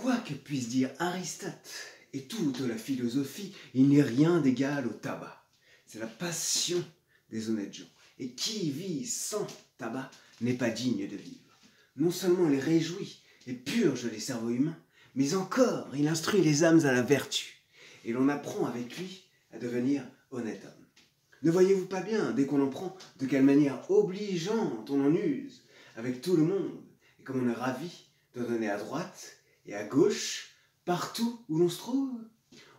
Quoi que puisse dire Aristote et toute la philosophie, il n'est rien d'égal au tabac. C'est la passion des honnêtes gens. Et qui vit sans tabac n'est pas digne de vivre. Non seulement il réjouit et purge les cerveaux humains, mais encore il instruit les âmes à la vertu. Et l'on apprend avec lui à devenir honnête homme. Ne voyez-vous pas bien, dès qu'on en prend, de quelle manière obligeante on en use avec tout le monde, et comme on est ravi de donner à droite et à gauche, partout où l'on se trouve.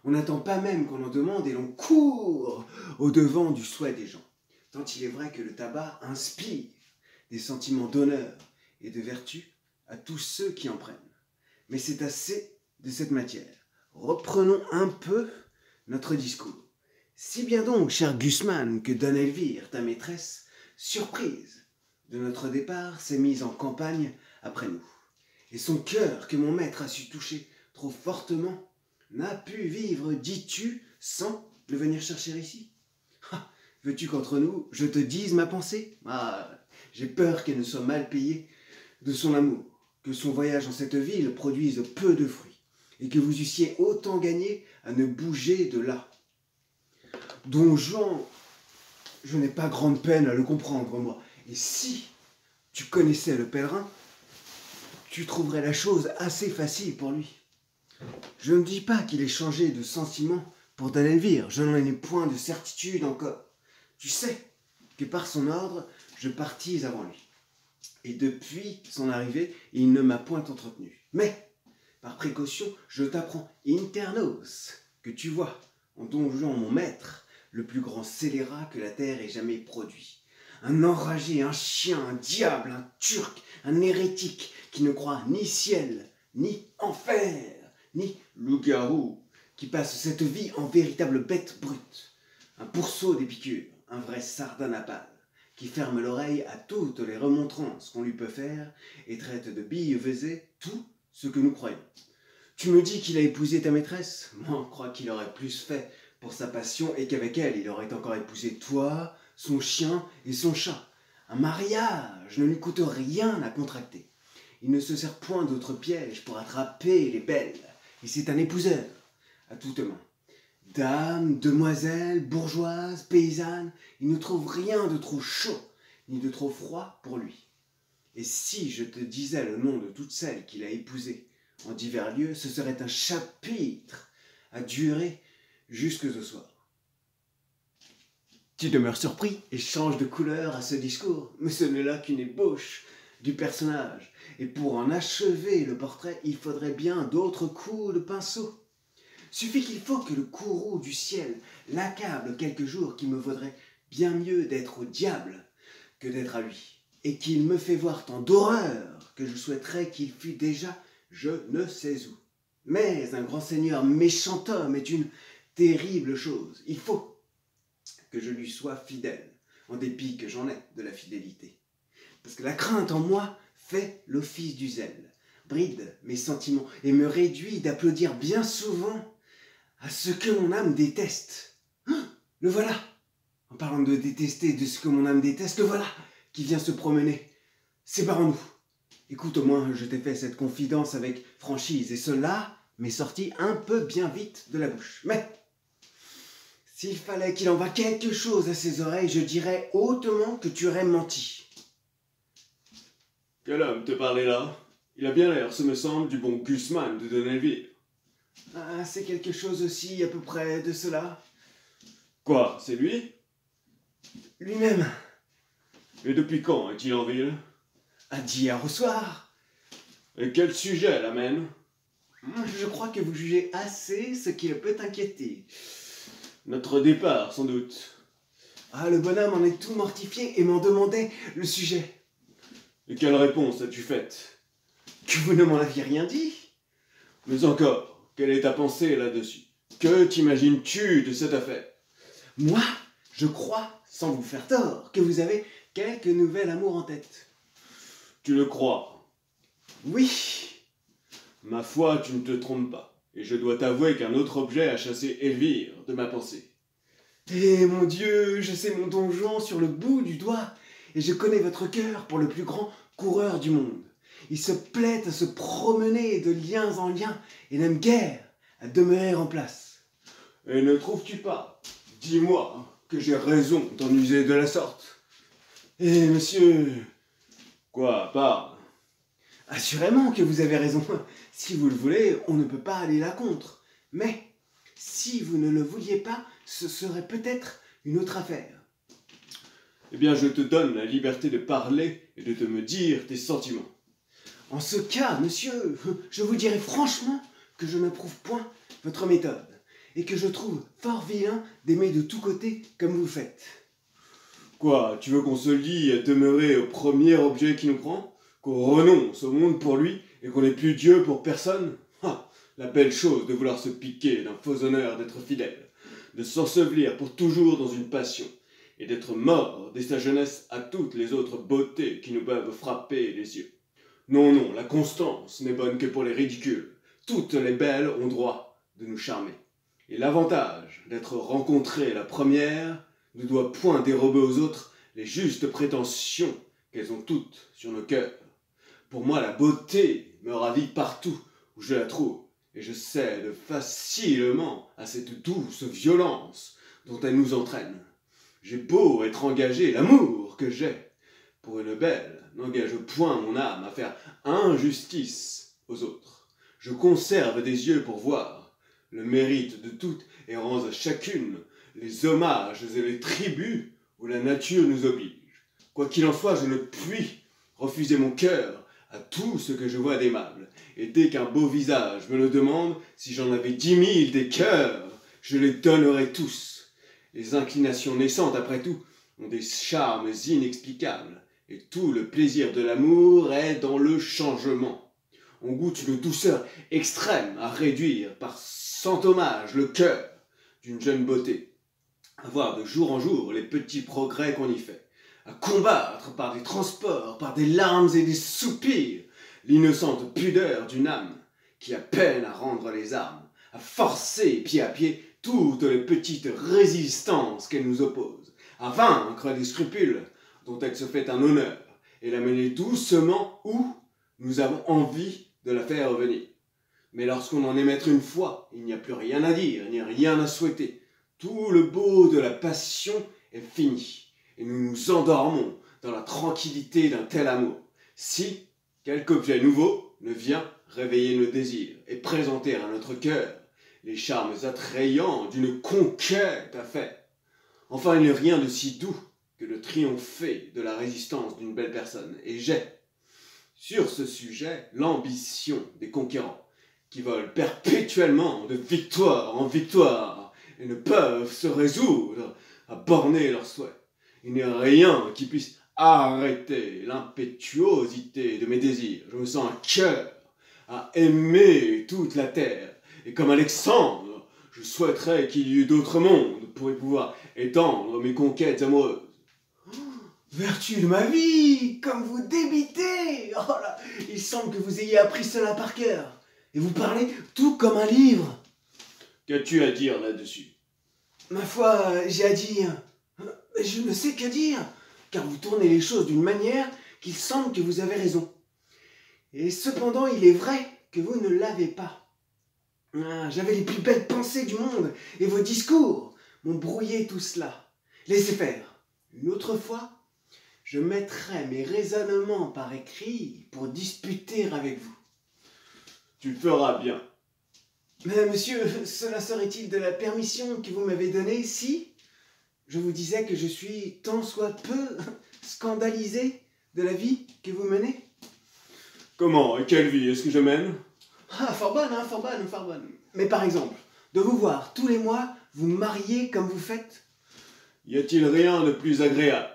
On n'attend pas même qu'on en demande et l'on court au-devant du souhait des gens. Tant il est vrai que le tabac inspire des sentiments d'honneur et de vertu à tous ceux qui en prennent. Mais c'est assez de cette matière. Reprenons un peu notre discours. Si bien donc, cher Gusman, que Don Elvire, ta maîtresse, surprise de notre départ, s'est mise en campagne après nous. Et son cœur, que mon maître a su toucher trop fortement, n'a pu vivre, dis-tu, sans le venir chercher ici. Ah, veux-tu qu'entre nous, je te dise ma pensée? Ah, j'ai peur qu'elle ne soit mal payée de son amour, que son voyage en cette ville produise peu de fruits, et que vous eussiez autant gagné à ne bouger de là. Don Juan, je n'ai pas grande peine à le comprendre, moi. Et si tu connaissais le pèlerin, tu trouverais la chose assez facile pour lui. Je ne dis pas qu'il ait changé de sentiment pour Don Elvire, je n'en ai point de certitude encore. Tu sais que par son ordre, je partis avant lui. Et depuis son arrivée, il ne m'a point entretenu. Mais, par précaution, je t'apprends internos que tu vois en Don Juan mon maître, le plus grand scélérat que la terre ait jamais produit. Un enragé, un chien, un diable, un turc, un hérétique qui ne croit ni ciel, ni enfer, ni loup-garou, qui passe cette vie en véritable bête brute. Un pourceau des piqûres, un vrai sardanapale, qui ferme l'oreille à toutes les remontrances qu'on lui peut faire et traite de billevesée tout ce que nous croyons. Tu me dis qu'il a épousé ta maîtresse? Moi, je crois qu'il aurait plus fait pour sa passion et qu'avec elle, il aurait encore épousé toi, son chien et son chat. Un mariage ne lui coûte rien à contracter. Il ne se sert point d'autres pièges pour attraper les belles. Et c'est un épouseur, à toute main. Dames, demoiselles, bourgeoises, paysannes, il ne trouve rien de trop chaud, ni de trop froid pour lui. Et si je te disais le nom de toutes celles qu'il a épousées en divers lieux, ce serait un chapitre à durer jusque au soir. Tu demeures surpris et changes de couleur à ce discours, mais ce n'est là qu'une ébauche du personnage. Et pour en achever le portrait, il faudrait bien d'autres coups de pinceau. Suffit qu'il faut que le courroux du ciel l'accable quelques jours qui me vaudrait bien mieux d'être au diable que d'être à lui, et qu'il me fait voir tant d'horreur que je souhaiterais qu'il fût déjà je ne sais où. Mais un grand seigneur méchant homme est une terrible chose. Il faut que je lui sois fidèle, en dépit que j'en ai de la fidélité. Parce que la crainte en moi fait l'office du zèle, bride mes sentiments et me réduit d'applaudir bien souvent à ce que mon âme déteste. Le voilà, en parlant de détester de ce que mon âme déteste, le voilà qui vient se promener. Séparons-nous. Écoute, au moins, je t'ai fait cette confidence avec franchise, et cela m'est sorti un peu bien vite de la bouche. Mais, s'il fallait qu'il en va quelque chose à ses oreilles, je dirais hautement que tu aurais menti. Quel homme te parlait là? Il a bien l'air, ce me semble, du bon Gusman de Don Elvire. Ah, c'est quelque chose aussi, à peu près, de cela. Quoi, c'est lui? Lui-même. Et depuis quand est-il en ville? À d'hier au soir. Et quel sujet l'amène? Je crois que vous jugez assez ce qui le peut inquiéter. Notre départ, sans doute. Ah, le bonhomme en est tout mortifié et m'en demandait le sujet. Et quelle réponse as-tu faite? Que vous ne m'en aviez rien dit. Mais encore, quelle est ta pensée là-dessus? Que t'imagines-tu de cette affaire? Moi, je crois, sans vous faire tort, que vous avez quelque nouvel amour en tête. Tu le crois? Oui. Ma foi, tu ne te trompes pas. Et je dois t'avouer qu'un autre objet a chassé Elvire de ma pensée. Eh mon Dieu, je sais mon donjon sur le bout du doigt, et je connais votre cœur pour le plus grand coureur du monde. Il se plaît à se promener de liens en liens et n'aime guère à demeurer en place. Et ne trouves-tu pas, dis-moi, que j'ai raison d'en user de la sorte? Eh, monsieur... Quoi, parle? Assurément que vous avez raison. Si vous le voulez, on ne peut pas aller là contre. Mais, si vous ne le vouliez pas, ce serait peut-être une autre affaire. Eh bien, je te donne la liberté de parler et de te me dire tes sentiments. En ce cas, monsieur, je vous dirai franchement que je n'approuve point votre méthode et que je trouve fort vilain d'aimer de tous côtés comme vous faites. Quoi, tu veux qu'on se lie à demeurer au premier objet qui nous prend? Qu'on renonce au monde pour lui et qu'on n'ait plus Dieu pour personne? Ah, la belle chose de vouloir se piquer d'un faux honneur d'être fidèle, de s'ensevelir pour toujours dans une passion, et d'être mort dès sa jeunesse à toutes les autres beautés qui nous peuvent frapper les yeux. Non, non, la constance n'est bonne que pour les ridicules. Toutes les belles ont droit de nous charmer. Et l'avantage d'être rencontrée la première ne doit point dérober aux autres les justes prétentions qu'elles ont toutes sur nos cœurs. Pour moi, la beauté me ravit partout où je la trouve, et je cède facilement à cette douce violence dont elle nous entraîne. J'ai beau être engagé, l'amour que j'ai pour une belle n'engage point mon âme à faire injustice aux autres. Je conserve des yeux pour voir le mérite de toutes et rends à chacune les hommages et les tributs où la nature nous oblige. Quoi qu'il en soit, je ne puis refuser mon cœur à tout ce que je vois d'aimable. Et dès qu'un beau visage me le demande, si j'en avais 10 000 des cœurs, je les donnerais tous. Les inclinations naissantes, après tout, ont des charmes inexplicables, et tout le plaisir de l'amour est dans le changement. On goûte une douceur extrême à réduire par cent hommages le cœur d'une jeune beauté, à voir de jour en jour les petits progrès qu'on y fait, à combattre par des transports, par des larmes et des soupirs, l'innocente pudeur d'une âme qui a peine à rendre les armes, à forcer pied à pied toutes les petites résistances qu'elle nous oppose, à vaincre les scrupules dont elle se fait un honneur, et la mener doucement où nous avons envie de la faire revenir. Mais lorsqu'on en est maître une fois, il n'y a plus rien à dire, ni rien à souhaiter. Tout le beau de la passion est fini, et nous nous endormons dans la tranquillité d'un tel amour. Si quelque objet nouveau ne vient réveiller nos désirs et présenter à notre cœur les charmes attrayants d'une conquête à faire. Enfin, il n'y a rien de si doux que de triompher de la résistance d'une belle personne, et j'ai, sur ce sujet, l'ambition des conquérants, qui volent perpétuellement de victoire en victoire, et ne peuvent se résoudre à borner leurs souhaits. Il n'y a rien qui puisse arrêter l'impétuosité de mes désirs. Je me sens un cœur à aimer toute la terre, et comme Alexandre, je souhaiterais qu'il y eût d'autres mondes pour y pouvoir étendre mes conquêtes amoureuses. Vertu de ma vie, comme vous débitez! Oh là, il semble que vous ayez appris cela par cœur. Et vous parlez tout comme un livre. Qu'as-tu à dire là-dessus? Ma foi, j'ai à dire. Je ne sais que dire, car vous tournez les choses d'une manière qu'il semble que vous avez raison. Et cependant, il est vrai que vous ne l'avez pas. J'avais les plus belles pensées du monde, et vos discours m'ont brouillé tout cela. Laissez faire. Une autre fois, je mettrai mes raisonnements par écrit pour disputer avec vous. Tu le feras bien. Mais monsieur, cela serait-il de la permission que vous m'avez donnée si je vous disais que je suis tant soit peu scandalisé de la vie que vous menez? Comment et quelle vie est-ce que je mène? Ah, fort bonne, fort bonne, fort bonne. Mais par exemple, de vous voir tous les mois vous marier comme vous faites? Y a-t-il rien de plus agréable?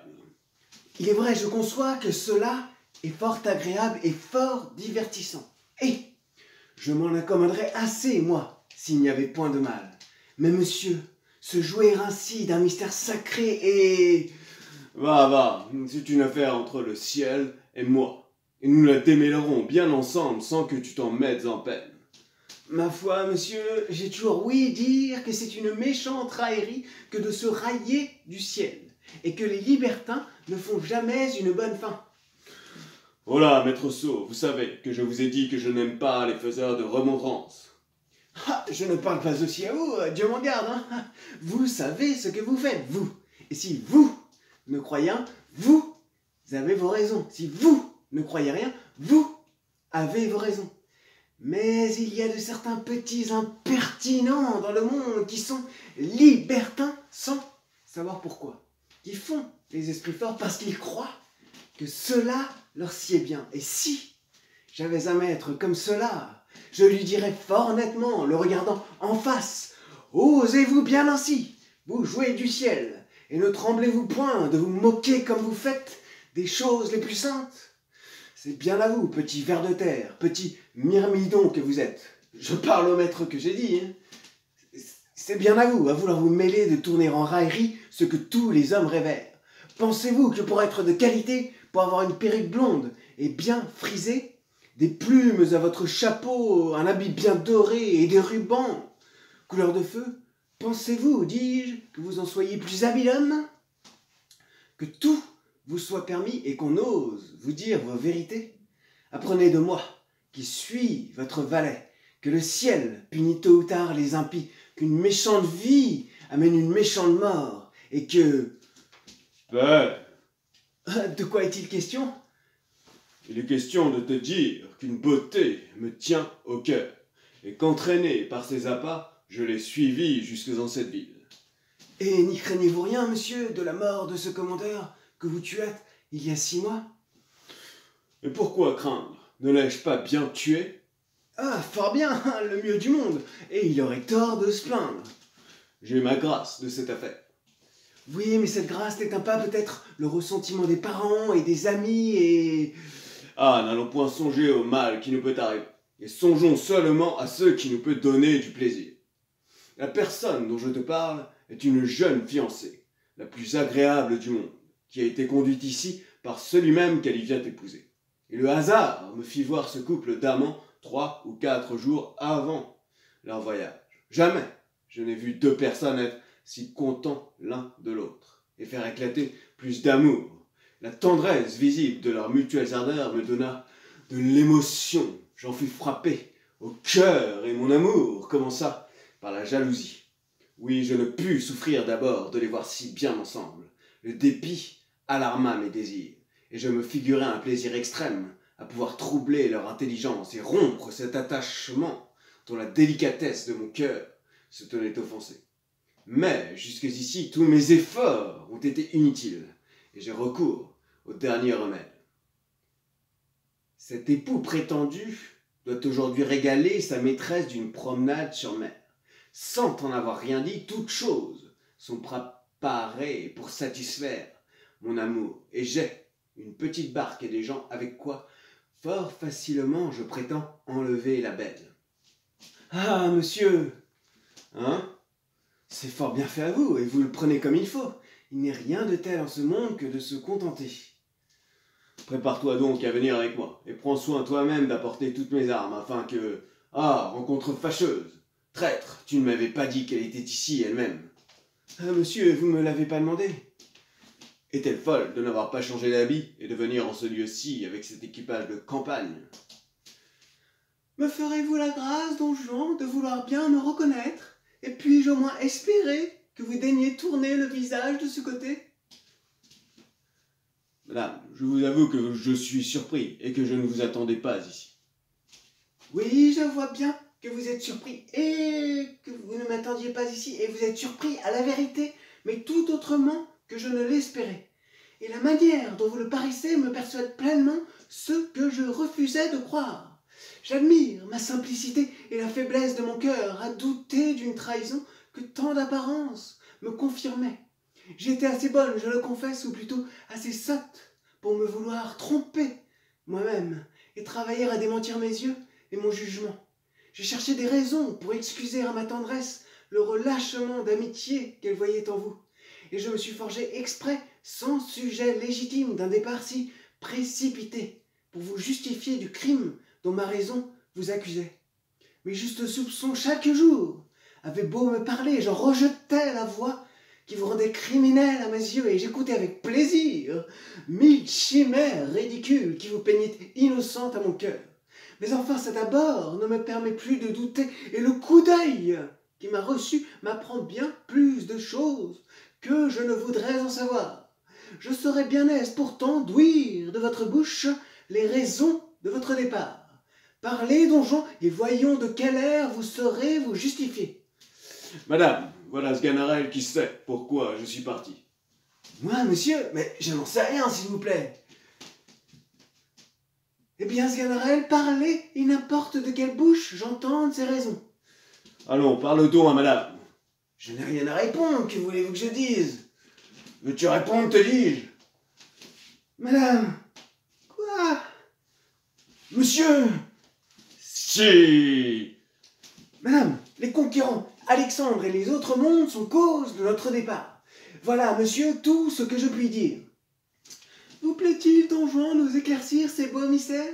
Il est vrai, je conçois que cela est fort agréable et fort divertissant. Et je m'en accommoderais assez, moi, s'il n'y avait point de mal. Mais monsieur, se jouer ainsi d'un mystère sacré et... Va, c'est une affaire entre le ciel et moi, et nous la démêlerons bien ensemble sans que tu t'en mettes en peine. Ma foi, monsieur, j'ai toujours ouï dire que c'est une méchante raillerie que de se railler du ciel, et que les libertins ne font jamais une bonne fin. Oh là, maître Sceau, vous savez que je vous ai dit que je n'aime pas les faiseurs de remontrances. Ah, je ne parle pas aussi à vous, Dieu m'en garde. Hein. Vous savez ce que vous faites, vous. Et si vous ne croyez rien, vous avez vos raisons. Si vous ne croyez rien, vous avez vos raisons. Mais il y a de certains petits impertinents dans le monde qui sont libertins sans savoir pourquoi. Qui font les esprits forts parce qu'ils croient que cela leur sied bien. Et si j'avais un maître comme cela, je lui dirais fort nettement, le regardant en face, « Osez-vous bien ainsi, vous jouez du ciel, et ne tremblez-vous point de vous moquer comme vous faites des choses les plus saintes. C'est bien à vous, petit ver de terre, petit myrmidon que vous êtes. Je parle au maître que j'ai dit. Hein. C'est bien à vous, à vouloir vous mêler de tourner en raillerie ce que tous les hommes rêvèrent. Pensez-vous que pour être de qualité, pour avoir une perruque blonde et bien frisée, des plumes à votre chapeau, un habit bien doré et des rubans, couleur de feu, pensez-vous, dis-je, que vous en soyez plus habile homme? Que tout vous soit permis et qu'on ose vous dire vos vérités? Apprenez de moi, qui suis votre valet, que le ciel punit tôt ou tard les impies, qu'une méchante vie amène une méchante mort, et que... Père, De quoi est-il question? il est question de te dire qu'une beauté me tient au cœur, et qu'entraîné par ses appâts, je l'ai suivi jusque dans cette ville. Et n'y craignez-vous rien, monsieur, de la mort de ce commandeur que vous tuâtes il y a 6 mois? Et pourquoi craindre? Ne l'ai-je pas bien tué? Ah, fort bien, le mieux du monde, et il aurait tort de se plaindre. J'ai ma grâce de cette affaire. Oui, mais cette grâce n'éteint pas peut-être le ressentiment des parents et des amis et... Ah, n'allons point songer au mal qui nous peut arriver, et songeons seulement à ce qui nous peut donner du plaisir. La personne dont je te parle est une jeune fiancée, la plus agréable du monde, qui a été conduite ici par celui même qu'elle y vient épouser. Et le hasard me fit voir ce couple d'amants 3 ou 4 jours avant leur voyage. Jamais je n'ai vu 2 personnes être si contents l'un de l'autre, et faire éclater plus d'amour. La tendresse visible de leurs mutuelles ardeurs me donna de l'émotion. J'en fus frappé au cœur, et mon amour commença par la jalousie. Oui, je ne pus souffrir d'abord de les voir si bien ensemble. Le dépit alarma mes désirs, et je me figurai un plaisir extrême à pouvoir troubler leur intelligence et rompre cet attachement dont la délicatesse de mon cœur se tenait offensée. Mais jusqu'ici, tous mes efforts ont été inutiles, et j'ai recours au dernier remède. Cet époux prétendu doit aujourd'hui régaler sa maîtresse d'une promenade sur mer. Sans en avoir rien dit, toutes choses sont préparées pour satisfaire mon amour, et j'ai une petite barque et des gens avec quoi fort facilement je prétends enlever la belle. Ah, monsieur! Hein? C'est fort bien fait à vous, et vous le prenez comme il faut. Il n'est rien de tel en ce monde que de se contenter. Prépare-toi donc à venir avec moi, et prends soin toi-même d'apporter toutes mes armes, afin que... Ah, rencontre fâcheuse! Traître, tu ne m'avais pas dit qu'elle était ici elle-même. Ah, monsieur, vous ne me l'avez pas demandé. Est-elle folle de n'avoir pas changé d'habit et de venir en ce lieu-ci avec cet équipage de campagne? Me ferez-vous la grâce, don Juan, de vouloir bien me reconnaître? Et puis-je au moins espérer que vous daigniez tourner le visage de ce côté? Madame, je vous avoue que je suis surpris et que je ne vous attendais pas ici. Oui, je vois bien que vous êtes surpris et que vous ne m'attendiez pas ici, et vous êtes surpris à la vérité, mais tout autrement que je ne l'espérais. Et la manière dont vous le paraissez me persuade pleinement ce que je refusais de croire. J'admire ma simplicité et la faiblesse de mon cœur à douter d'une trahison que tant d'apparences me confirmaient. J'étais assez bonne, je le confesse, ou plutôt assez sotte pour me vouloir tromper moi-même et travailler à démentir mes yeux et mon jugement. J'ai cherché des raisons pour excuser à ma tendresse le relâchement d'amitié qu'elle voyait en vous, et je me suis forgé exprès, sans sujet légitime d'un départ si précipité, pour vous justifier du crime dont ma raison vous accusait. Mes justes soupçons chaque jour avaient beau me parler, j'en rejetais la voix qui vous rendait criminel à mes yeux, et j'écoutais avec plaisir 1000 chimères ridicules qui vous peignaient innocente à mon cœur. Mais enfin, cet abord ne me permet plus de douter, et le coup d'œil qui m'a reçu m'apprend bien plus de choses que je ne voudrais en savoir. Je serais bien aise pourtant d'ouïr de votre bouche les raisons de votre départ. Parlez, donjon, et voyons de quel air vous saurez vous justifier. Madame, voilà Sganarelle qui sait pourquoi je suis parti. Moi, monsieur, mais je n'en sais rien, s'il vous plaît. Eh bien, Sganarelle, parlez, et n'importe de quelle bouche j'entende ces raisons. Allons, parle donc à madame. Je n'ai rien à répondre, que voulez-vous que je dise? Veux-tu répondre, te dis-je? Madame. Quoi? Monsieur. Si. Madame, les conquérants, Alexandre et les autres mondes sont cause de notre départ. Voilà, monsieur, tout ce que je puis dire. Vous plaît-il, donjon, nous éclaircir ces beaux mystères?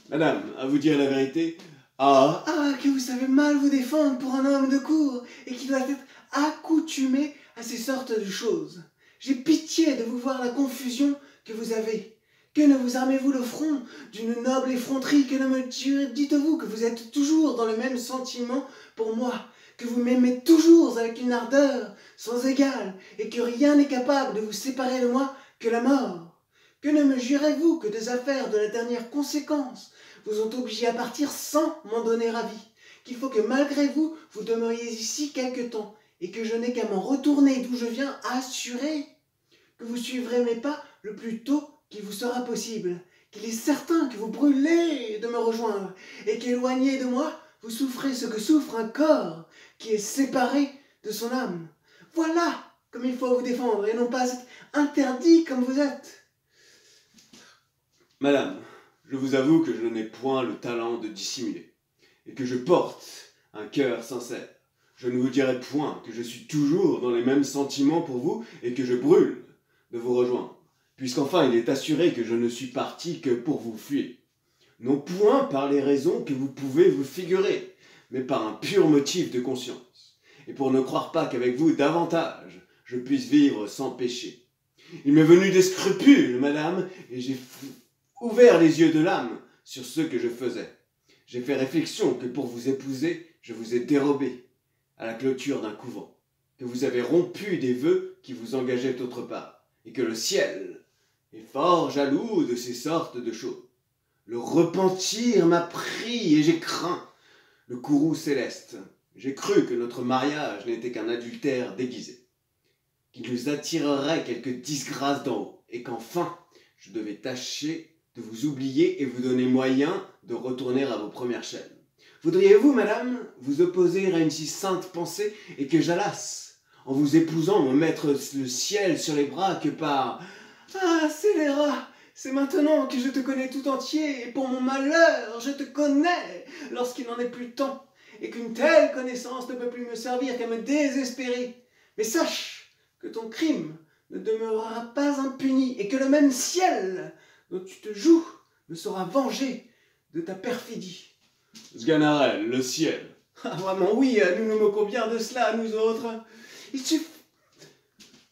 Madame, à vous dire la vérité, ah, que vous savez mal vous défendre pour un homme de cour, et qui doit être accoutumé à ces sortes de choses. J'ai pitié de vous voir la confusion que vous avez. Que ne vous armez-vous le front d'une noble effronterie? Que ne me dites-vous que vous êtes toujours dans le même sentiment pour moi, que vous m'aimez toujours avec une ardeur sans égale, et que rien n'est capable de vous séparer de moi que la mort? Que ne me jurez-vous que des affaires de la dernière conséquence vous ont obligé à partir sans m'en donner avis, qu'il faut que malgré vous, vous demeuriez ici quelque temps, et que je n'ai qu'à m'en retourner d'où je viens assurer que vous suivrez mes pas le plus tôt qu'il vous sera possible, qu'il est certain que vous brûlez de me rejoindre, et qu'éloigné de moi, vous souffrez ce que souffre un corps qui est séparé de son âme. Voilà comme il faut vous défendre, et non pas être interdit comme vous êtes. madame, je vous avoue que je n'ai point le talent de dissimuler, et que je porte un cœur sincère. Je ne vous dirai point que je suis toujours dans les mêmes sentiments pour vous, et que je brûle de vous rejoindre, puisqu'enfin il est assuré que je ne suis parti que pour vous fuir. Non point par les raisons que vous pouvez vous figurer, mais par un pur motif de conscience, et pour ne croire pas qu'avec vous davantage je puisse vivre sans péché. Il m'est venu des scrupules, madame, et j'ai ouvert les yeux de l'âme sur ce que je faisais. J'ai fait réflexion que pour vous épouser, je vous ai dérobé à la clôture d'un couvent, que vous avez rompu des vœux qui vous engageaient autre part, et que le ciel est fort jaloux de ces sortes de choses. Le repentir m'a pris et j'ai craint le courroux céleste. J'ai cru que notre mariage n'était qu'un adultère déguisé, qu'il nous attirerait quelque disgrâce d'en haut, et qu'enfin je devais tâcher de vous oublier et vous donner moyen de retourner à vos premières chaînes. Voudriez-vous, madame, vous opposer à une si sainte pensée, et que j'allasse, en vous épousant, me mettre le ciel sur les bras que par... Ah, scélérat! C'est maintenant que je te connais tout entier, et pour mon malheur, je te connais lorsqu'il n'en est plus temps, et qu'une telle connaissance ne peut plus me servir qu'à me désespérer. Mais sache que ton crime ne demeurera pas impuni, et que le même ciel dont tu te joues me sera vengé de ta perfidie. Sganarelle, le ciel. Ah, vraiment, oui, nous nous moquons bien de cela, nous autres.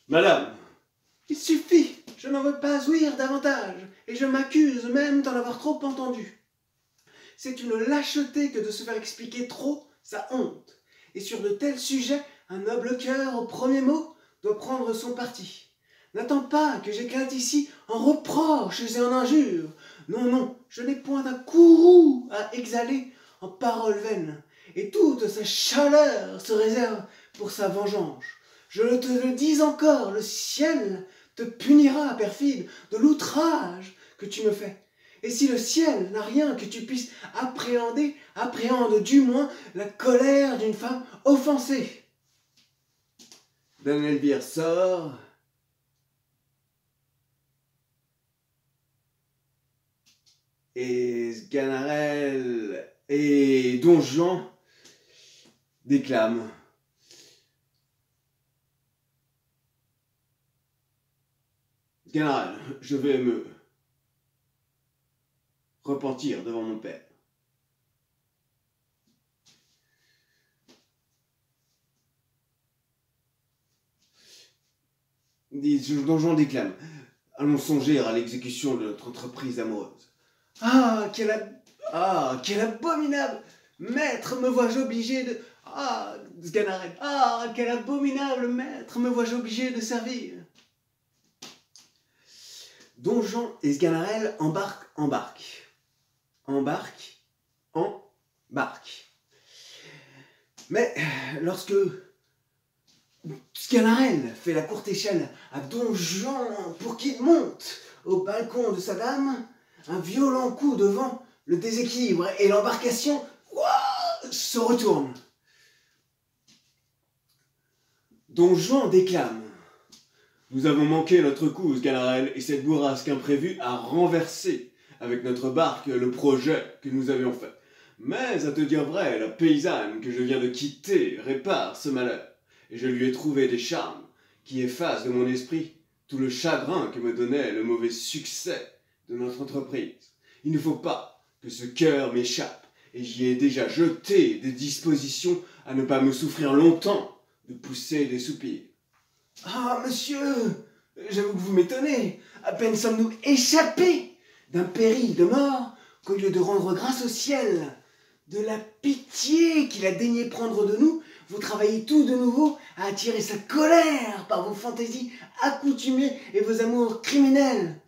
Madame, Il suffit, je n'en veux pas ouïr davantage, et je m'accuse même d'en avoir trop entendu. C'est une lâcheté que de se faire expliquer trop sa honte, et sur de tels sujets, un noble cœur, au premier mot, doit prendre son parti. N'attends pas que j'éclate ici en reproches et en injures. Non, non, je n'ai point un courroux à exhaler en paroles vaines, et toute sa chaleur se réserve pour sa vengeance. Je te le dis encore, le ciel te punira, perfide, de l'outrage que tu me fais. Et si le ciel n'a rien que tu puisses appréhender, appréhende du moins la colère d'une femme offensée. Danelbire sort. Et Sganarelle et Don Juan déclament. Sganarelle, je vais me repentir devant mon père. dit Don Juan déclame. Allons songer à l'exécution de notre entreprise amoureuse. Ah, quel abominable! Maître, me vois-je obligé de... Ah, Sganarelle, ah, quel abominable maître, me vois-je obligé de servir? Don Juan et Sganarelle embarquent. Mais lorsque Sganarelle fait la courte échelle à Don Juan pour qu'il monte au balcon de sa dame, un violent coup de vent le déséquilibre et l'embarcation se retourne. Don Juan déclame. Nous avons manqué notre coup, Sganarelle, et cette bourrasque imprévue a renversé avec notre barque le projet que nous avions fait. Mais, à te dire vrai, la paysanne que je viens de quitter répare ce malheur, et je lui ai trouvé des charmes qui effacent de mon esprit tout le chagrin que me donnait le mauvais succès de notre entreprise. Il ne faut pas que ce cœur m'échappe, et j'y ai déjà jeté des dispositions à ne pas me souffrir longtemps de pousser des soupirs. Ah, monsieur, j'avoue que vous m'étonnez. À peine sommes-nous échappés d'un péril de mort qu'au lieu de rendre grâce au ciel de la pitié qu'il a daigné prendre de nous, vous travaillez tout de nouveau à attirer sa colère par vos fantaisies accoutumées et vos amours criminels.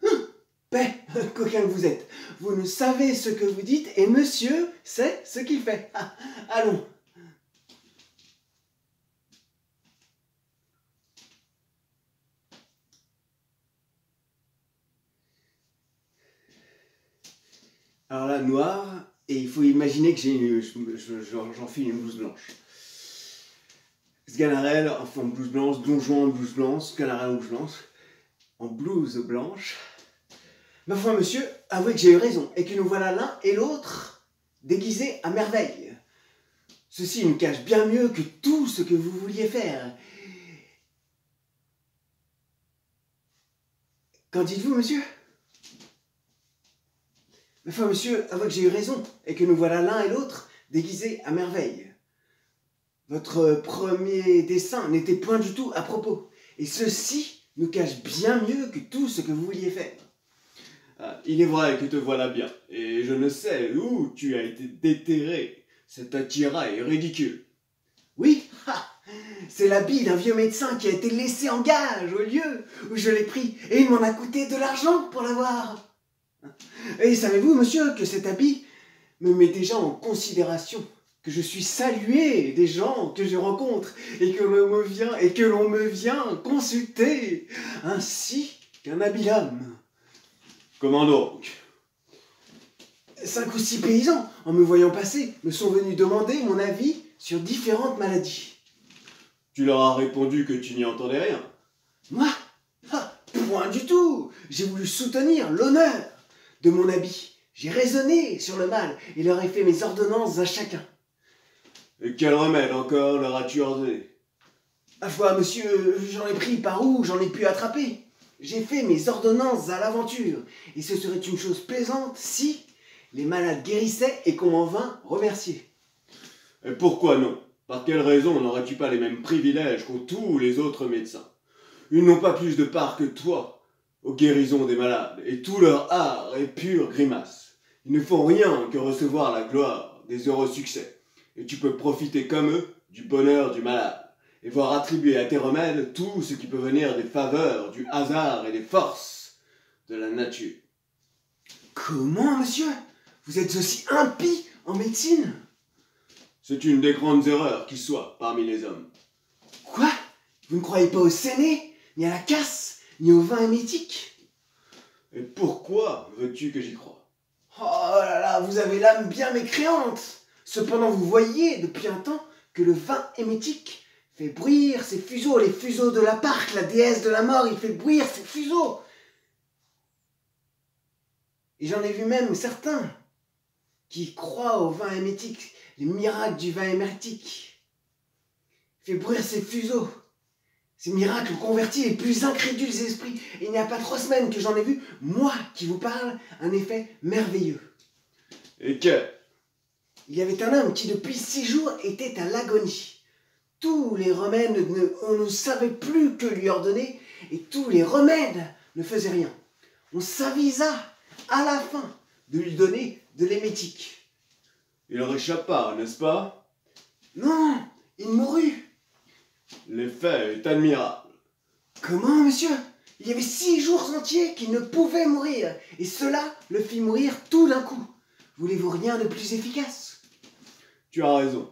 Paix, coquin que vous êtes, vous ne savez ce que vous dites et monsieur sait ce qu'il fait. Allons. Alors là, noir, et il faut imaginer que j'enfile une blouse blanche. Sganarelle en blouse blanche, Don Juan en blouse blanche, Sganarelle en blouse blanche. Ma foi, monsieur, avouez que j'ai eu raison, et que nous voilà l'un et l'autre déguisés à merveille. Ceci nous cache bien mieux que tout ce que vous vouliez faire. Qu'en dites-vous, monsieur ? Ma foi, monsieur, avouez que j'ai eu raison, et que nous voilà l'un et l'autre déguisés à merveille. Votre premier dessein n'était point du tout à propos, et ceci nous cache bien mieux que tout ce que vous vouliez faire. Ah, il est vrai que te voilà bien, et je ne sais où tu as été déterré. Cet attirail ridicule. Oui, c'est l'habit d'un vieux médecin qui a été laissé en gage au lieu où je l'ai pris, et il m'en a coûté de l'argent pour l'avoir. Et savez-vous, monsieur, que cet habit me met déjà en considération, que je suis salué des gens que je rencontre et que l'on me vient consulter, ainsi qu'un habile homme. Comment donc ? 5 ou 6 paysans, en me voyant passer, me sont venus demander mon avis sur différentes maladies. Tu leur as répondu que tu n'y entendais rien. Moi ? Point du tout. J'ai voulu soutenir l'honneur de mon habit. J'ai raisonné sur le mal et leur ai fait mes ordonnances à chacun. Et quel remède encore leur as-tu ordonné ? Ma foi, monsieur, j'en ai pris par où j'en ai pu attraper. J'ai fait mes ordonnances à l'aventure, et ce serait une chose plaisante si les malades guérissaient et qu'on m'en vînt remercier. Et pourquoi non ? Par quelle raison n'aurais-tu pas les mêmes privilèges qu'ont tous les autres médecins ? Ils n'ont pas plus de part que toi aux guérisons des malades, et tout leur art est pure grimace. Ils ne font rien que recevoir la gloire des heureux succès, et tu peux profiter comme eux du bonheur du malade, et voir attribuer à tes remèdes tout ce qui peut venir des faveurs, du hasard et des forces de la nature. Comment, monsieur ? Vous êtes aussi impie en médecine ? C'est une des grandes erreurs qui soit parmi les hommes. Quoi ? Vous ne croyez pas au séné, ni à la casse, ni au vin émétique ? Et pourquoi veux-tu que j'y croie ? Oh là là, vous avez l'âme bien mécréante. Cependant, vous voyez depuis un temps que le vin émétique fait bruire ses fuseaux, les fuseaux de la Parque, la déesse de la mort, il fait bruire ses fuseaux. Et j'en ai vu même certains qui croient au vin émétique, les miracles du vin émétique. Il fait bruire ses fuseaux. Ces miracles ont converti les plus incrédules esprits. Et il n'y a pas 3 semaines que j'en ai vu, moi qui vous parle, un effet merveilleux. Et que ? Il y avait un homme qui depuis 6 jours était à l'agonie. Tous les remèdes, on ne savait plus que lui ordonner, et tous les remèdes ne faisaient rien. On s'avisa à la fin de lui donner de l'émétique. Il réchappa, n'est-ce pas? Non, il mourut. L'effet est admirable. Comment, monsieur? Il y avait 6 jours entiers qu'il ne pouvait mourir, et cela le fit mourir tout d'un coup. Voulez-vous rien de plus efficace? Tu as raison.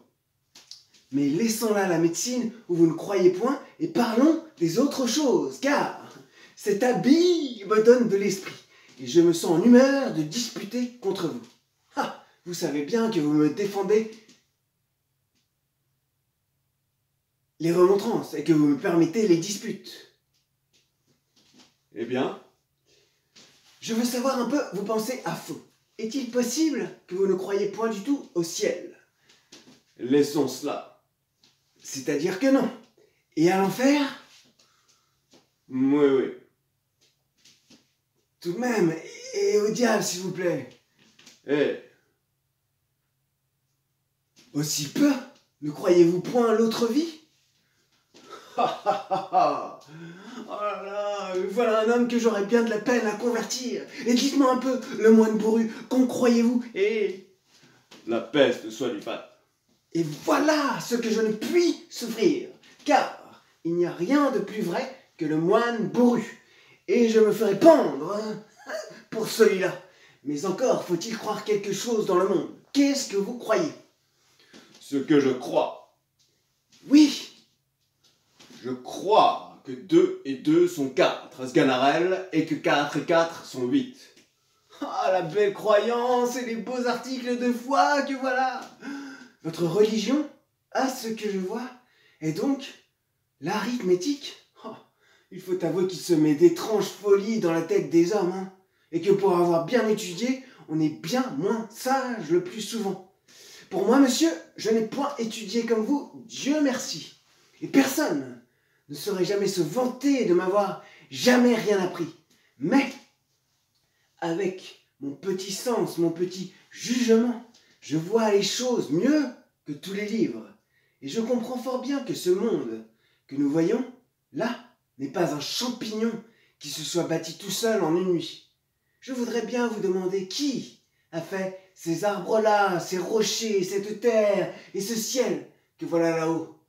Mais laissons là la médecine où vous ne croyez point, et parlons des autres choses, car cet habit me donne de l'esprit, et je me sens en humeur de disputer contre vous. Ah, vous savez bien que vous me défendez les remontrances, et que vous me permettez les disputes. Eh bien? Je veux savoir un peu, vous pensez à faux. Est-il possible que vous ne croyez point du tout au ciel? Laissons cela. C'est-à-dire que non. Et à l'enfer? Oui, oui. Tout de même, et au diable, s'il vous plaît. Eh, Aussi peu? Ne croyez-vous point à l'autre vie? Oh là là, voilà un homme que j'aurais bien de la peine à convertir. Et dites-moi un peu, le moine bourru, qu'en croyez-vous? la peste soit du pape. Et voilà ce que je ne puis souffrir, car il n'y a rien de plus vrai que le moine bourru. Et je me ferai pendre pour celui-là. Mais encore faut-il croire quelque chose dans le monde. Qu'est-ce que vous croyez? Ce que je crois. Oui, Je crois que 2 et 2 sont 4 à Sganarelle et que 4 et 4 sont 8. ah, la belle croyance et les beaux articles de foi que voilà. Votre religion, à ce que je vois, est donc l'arithmétique. Oh, il faut avouer qu'il se met d'étranges folies dans la tête des hommes, hein, et que pour avoir bien étudié, on est bien moins sage le plus souvent. Pour moi, monsieur, je n'ai point étudié comme vous, Dieu merci. Et personne ne saurait jamais se vanter de m'avoir jamais rien appris. Mais, avec mon petit sens, mon petit jugement, je vois les choses mieux que tous les livres. Et je comprends fort bien que ce monde que nous voyons, là, n'est pas un champignon qui se soit bâti tout seul en une nuit. Je voudrais bien vous demander qui a fait ces arbres-là, ces rochers, cette terre et ce ciel que voilà là-haut.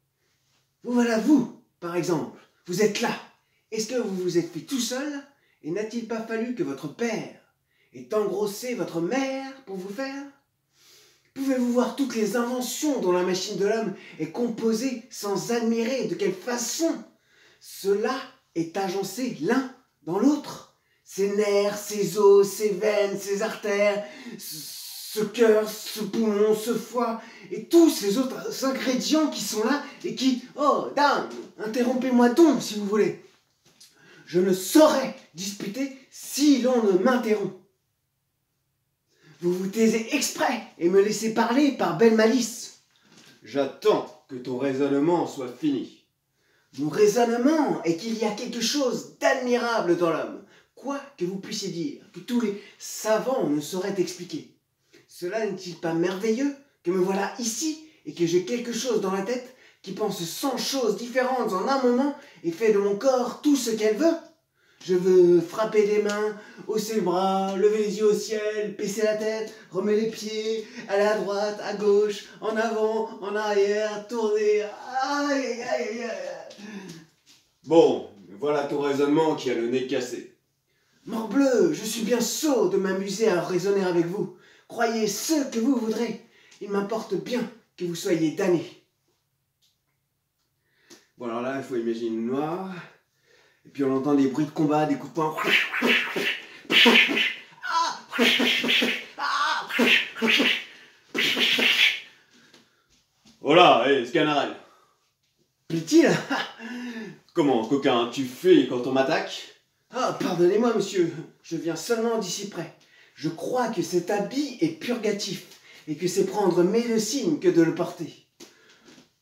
Vous voilà vous, par exemple, vous êtes là. Est-ce que vous vous êtes fait tout seul? Et n'a-t-il pas fallu que votre père ait engrossé votre mère pour vous faire? Pouvez-vous voir toutes les inventions dont la machine de l'homme est composée sans admirer de quelle façon cela est agencé l'un dans l'autre? Ses nerfs, ses os, ses veines, ses artères, ce cœur, ce poumon, ce foie, et tous ces autres ingrédients qui sont là et qui... Oh, dame, interrompez-moi donc si vous voulez. Je ne saurais disputer si l'on ne m'interrompt. Vous vous taisez exprès et me laissez parler par belle malice. J'attends que ton raisonnement soit fini. Mon raisonnement est qu'il y a quelque chose d'admirable dans l'homme, quoi que vous puissiez dire, que tous les savants ne sauraient expliquer. Cela n'est-il pas merveilleux que me voilà ici et que j'ai quelque chose dans la tête qui pense 100 choses différentes en un moment et fait de mon corps tout ce qu'elle veut? Je veux frapper des mains, hausser le bras, lever les yeux au ciel, baisser la tête, remettre les pieds, aller à droite, à gauche, en avant, en arrière, tourner. Aïe, aïe, aïe, aïe. Bon, voilà ton raisonnement qui a le nez cassé. Morbleu, je suis bien sot de m'amuser à raisonner avec vous. Croyez ce que vous voudrez. Il m'importe bien que vous soyez damnés. Bon, alors là, il faut imaginer le noir. Et puis on entend des bruits de combat, des coups de poing. Oh là, hé, Sganarelle. Plaît-il? Comment, coquin, tu fais quand on m'attaque? Ah, pardonnez-moi, monsieur. Je viens seulement d'ici près. Je crois que cet habit est purgatif et que c'est prendre médecine que de le porter.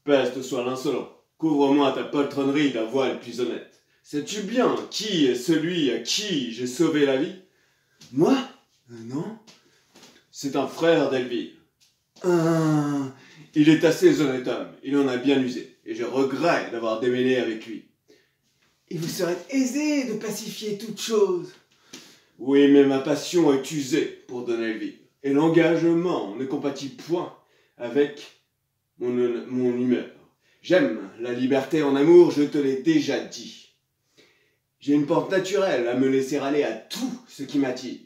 Peste soit l'insolent. Couvre-moi ta poltronnerie d'un voile plus honnête. Sais-tu bien qui est celui à qui j'ai sauvé la vie? Moi? Non. C'est un frère d'Elvire. Un... Il est assez honnête homme, il en a bien usé, et je regrette d'avoir démêlé avec lui. Il vous serait aisé de pacifier toute chose. Oui, mais ma passion est usée pour donner le vivre. Et l'engagement ne compatit point avec mon humeur. J'aime la liberté en amour, je te l'ai déjà dit. J'ai une pente naturelle à me laisser aller à tout ce qui m'attire.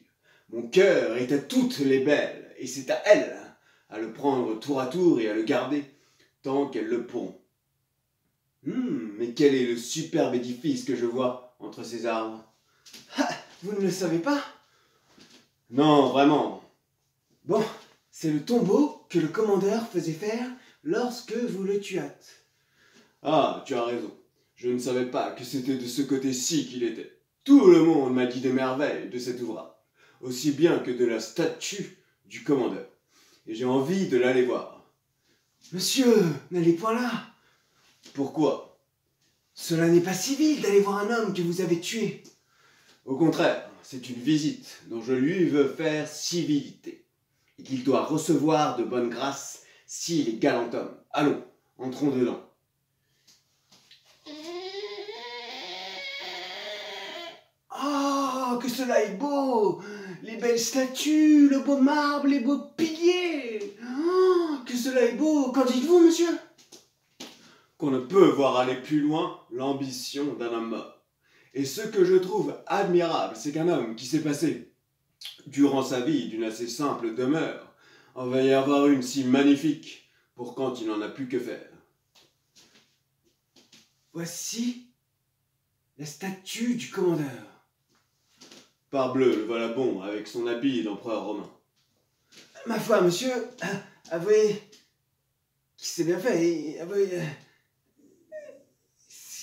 Mon cœur est à toutes les belles, et c'est à elles à le prendre tour à tour et à le garder tant qu'elles le pourront. Mais quel est le superbe édifice que je vois entre ces arbres? Ah, vous ne le savez pas? Non, vraiment. Bon, c'est le tombeau que le commandeur faisait faire lorsque vous le tuâtes. Ah, tu as raison. Je ne savais pas que c'était de ce côté-ci qu'il était. Tout le monde m'a dit des merveilles de cet ouvrage, aussi bien que de la statue du commandeur. Et j'ai envie de l'aller voir. Monsieur, n'allez point là. Pourquoi? Cela n'est pas civil d'aller voir un homme que vous avez tué. Au contraire, c'est une visite dont je lui veux faire civilité, et qu'il doit recevoir de bonne grâce s'il est galant homme. Allons, entrons dedans. Oh, que cela est beau! Les belles statues, le beau marbre, les beaux piliers! Oh, que cela est beau! Qu'en dites-vous, monsieur? Qu'on ne peut voir aller plus loin l'ambition d'un homme mort. Et ce que je trouve admirable, c'est qu'un homme qui s'est passé, durant sa vie, d'une assez simple demeure, en va y avoir une si magnifique pour quand il n'en a plus que faire. Voici la statue du commandeur. Parbleu, le voilà bon, avec son habit d'empereur romain. Ma foi, monsieur, avouez qu'il s'est bien fait.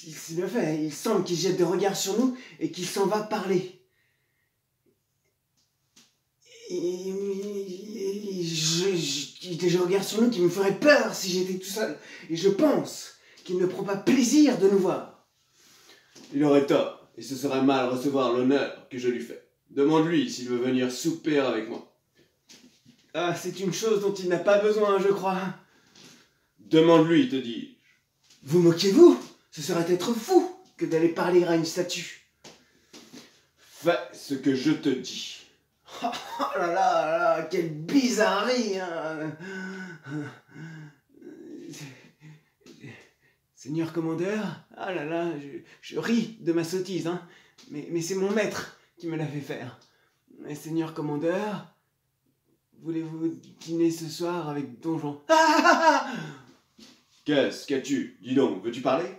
Il s'est bien fait. Il semble qu'il jette des regards sur nous et qu'il s'en va parler. Je regarde sur nous qui me ferait peur si j'étais tout seul. Et je pense qu'il ne prend pas plaisir de nous voir. Il aurait tort, et ce serait mal recevoir l'honneur que je lui fais. Demande-lui s'il veut venir souper avec moi. Ah, c'est une chose dont il n'a pas besoin, je crois. Demande-lui, te dis-je. Vous moquez-vous? Ce serait être fou que d'aller parler à une statue. Fais ce que je te dis. Oh là là là, quelle bizarrerie, hein. Seigneur commandeur, ah là là, je ris de ma sottise, hein, mais c'est mon maître qui me l'a fait faire. Mais Seigneur commandeur, voulez-vous dîner ce soir avec Don Juan? Qu'est-ce qu'as-tu? Dis donc, veux-tu parler?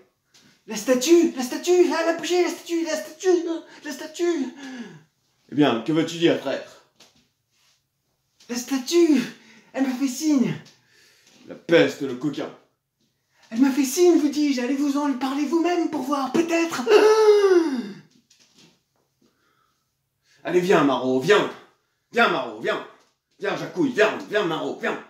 La statue, elle a bougé, la statue. Eh bien, que veux-tu dire, traître? La statue, elle m'a fait signe. La peste, le coquin. Elle m'a fait signe, vous dis-je, allez-vous-en parler vous-même pour voir, peut-être. Allez, viens, Marot, viens. Viens, Marot, viens. Viens, Jacouille, viens, Marot, viens.